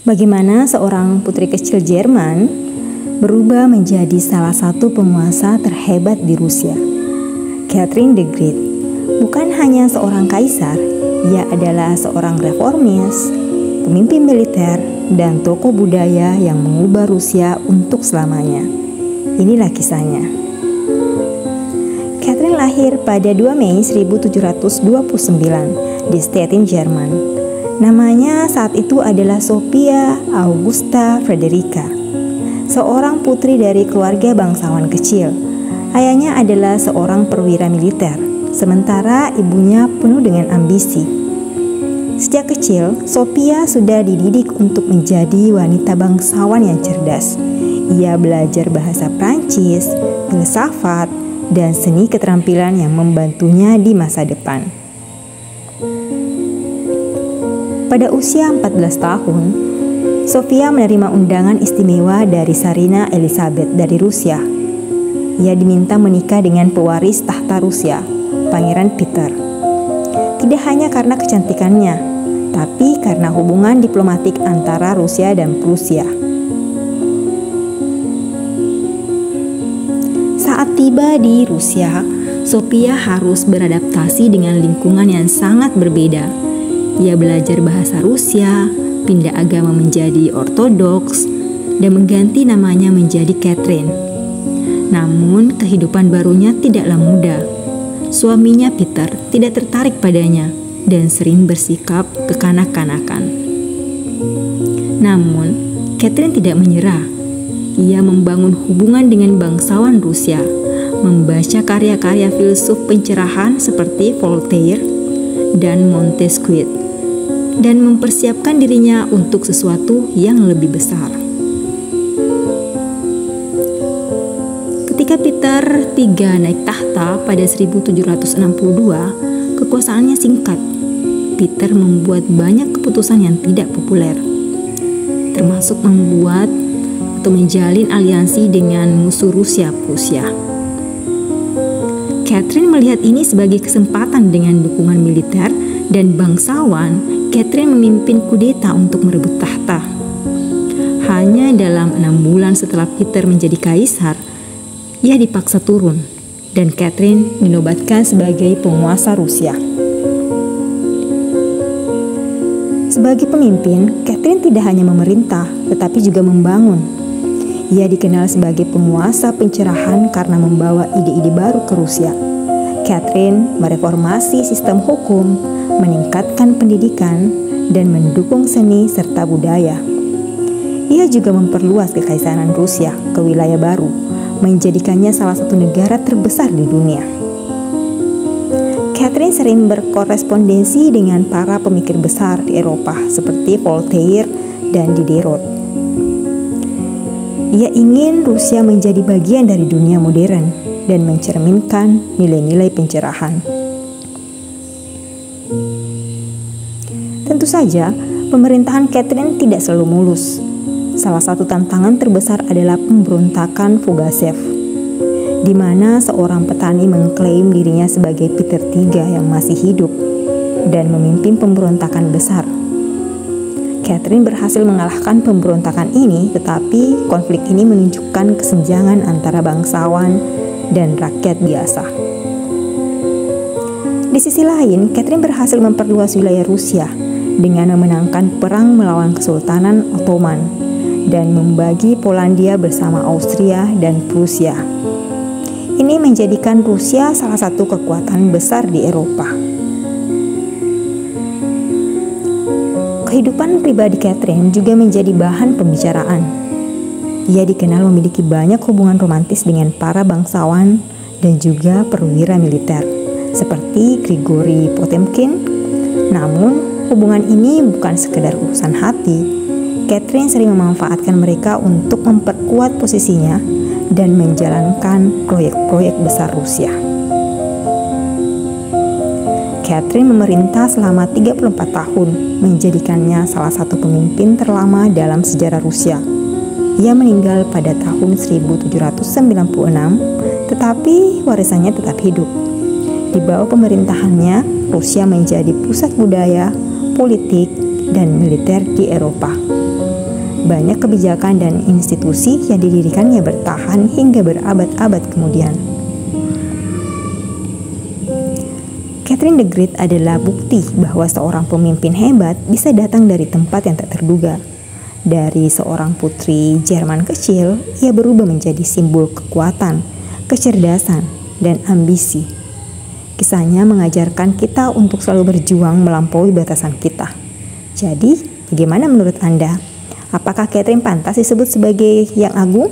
Bagaimana seorang putri kecil Jerman berubah menjadi salah satu penguasa terhebat di Rusia. Catherine the Great bukan hanya seorang kaisar, ia adalah seorang reformis, pemimpin militer, dan tokoh budaya yang mengubah Rusia untuk selamanya. Inilah kisahnya. Catherine lahir pada 2 Mei 1729 di Stettin, Jerman. Namanya saat itu adalah Sophia Augusta Frederica, seorang putri dari keluarga bangsawan kecil. Ayahnya adalah seorang perwira militer, sementara ibunya penuh dengan ambisi. Sejak kecil, Sophia sudah dididik untuk menjadi wanita bangsawan yang cerdas. Ia belajar bahasa Prancis, filsafat, dan seni keterampilan yang membantunya di masa depan. Pada usia 14 tahun, Sophia menerima undangan istimewa dari Tsarina Elizabeth dari Rusia. Ia diminta menikah dengan pewaris tahta Rusia, Pangeran Peter. Tidak hanya karena kecantikannya, tapi karena hubungan diplomatik antara Rusia dan Prusia. Saat tiba di Rusia, Sophia harus beradaptasi dengan lingkungan yang sangat berbeda. Ia belajar bahasa Rusia, pindah agama menjadi Ortodoks, dan mengganti namanya menjadi Catherine. Namun, kehidupan barunya tidaklah mudah. Suaminya Peter tidak tertarik padanya dan sering bersikap kekanak-kanakan. Namun, Catherine tidak menyerah. Ia membangun hubungan dengan bangsawan Rusia, membaca karya-karya filsuf pencerahan seperti Voltaire dan Montesquieu, dan mempersiapkan dirinya untuk sesuatu yang lebih besar. Ketika Peter III naik tahta pada 1762, kekuasaannya singkat. Peter membuat banyak keputusan yang tidak populer, termasuk membuat atau menjalin aliansi dengan musuh Rusia, Prusia. Catherine melihat ini sebagai kesempatan. Dengan dukungan militer dan bangsawan, Catherine memimpin kudeta untuk merebut tahta. Hanya dalam 6 bulan setelah Peter menjadi kaisar, ia dipaksa turun dan Catherine dinobatkan sebagai penguasa Rusia. Sebagai pemimpin, Catherine tidak hanya memerintah, tetapi juga membangun. Ia dikenal sebagai penguasa pencerahan karena membawa ide-ide baru ke Rusia. Catherine mereformasi sistem hukum, meningkatkan pendidikan, dan mendukung seni serta budaya. Ia juga memperluas kekaisaran Rusia ke wilayah baru, menjadikannya salah satu negara terbesar di dunia. Catherine sering berkorespondensi dengan para pemikir besar di Eropa seperti Voltaire dan Diderot. Ia ingin Rusia menjadi bagian dari dunia modern dan mencerminkan nilai-nilai pencerahan. Tentu saja, pemerintahan Catherine tidak selalu mulus. Salah satu tantangan terbesar adalah pemberontakan Fugasev, di mana seorang petani mengklaim dirinya sebagai Peter III yang masih hidup dan memimpin pemberontakan besar. Catherine berhasil mengalahkan pemberontakan ini, tetapi konflik ini menunjukkan kesenjangan antara bangsawan dan rakyat biasa. Di sisi lain, Catherine berhasil memperluas wilayah Rusia dengan memenangkan perang melawan Kesultanan Ottoman dan membagi Polandia bersama Austria dan Prusia. Ini menjadikan Rusia salah satu kekuatan besar di Eropa. Kehidupan pribadi Catherine juga menjadi bahan pembicaraan. Ia dikenal memiliki banyak hubungan romantis dengan para bangsawan dan juga perwira militer, seperti Grigory Potemkin. Namun, hubungan ini bukan sekedar urusan hati. Catherine sering memanfaatkan mereka untuk memperkuat posisinya dan menjalankan proyek-proyek besar Rusia. Catherine memerintah selama 34 tahun, menjadikannya salah satu pemimpin terlama dalam sejarah Rusia. Ia meninggal pada tahun 1796, tetapi warisannya tetap hidup. Di bawah pemerintahannya, Rusia menjadi pusat budaya, politik, dan militer di Eropa. Banyak kebijakan dan institusi yang didirikannya bertahan hingga berabad-abad kemudian. Catherine the Great adalah bukti bahwa seorang pemimpin hebat bisa datang dari tempat yang tak terduga. Dari seorang putri Jerman kecil, ia berubah menjadi simbol kekuatan, kecerdasan, dan ambisi. Kisahnya mengajarkan kita untuk selalu berjuang melampaui batasan kita. Jadi, bagaimana menurut Anda? Apakah Catherine pantas disebut sebagai yang agung?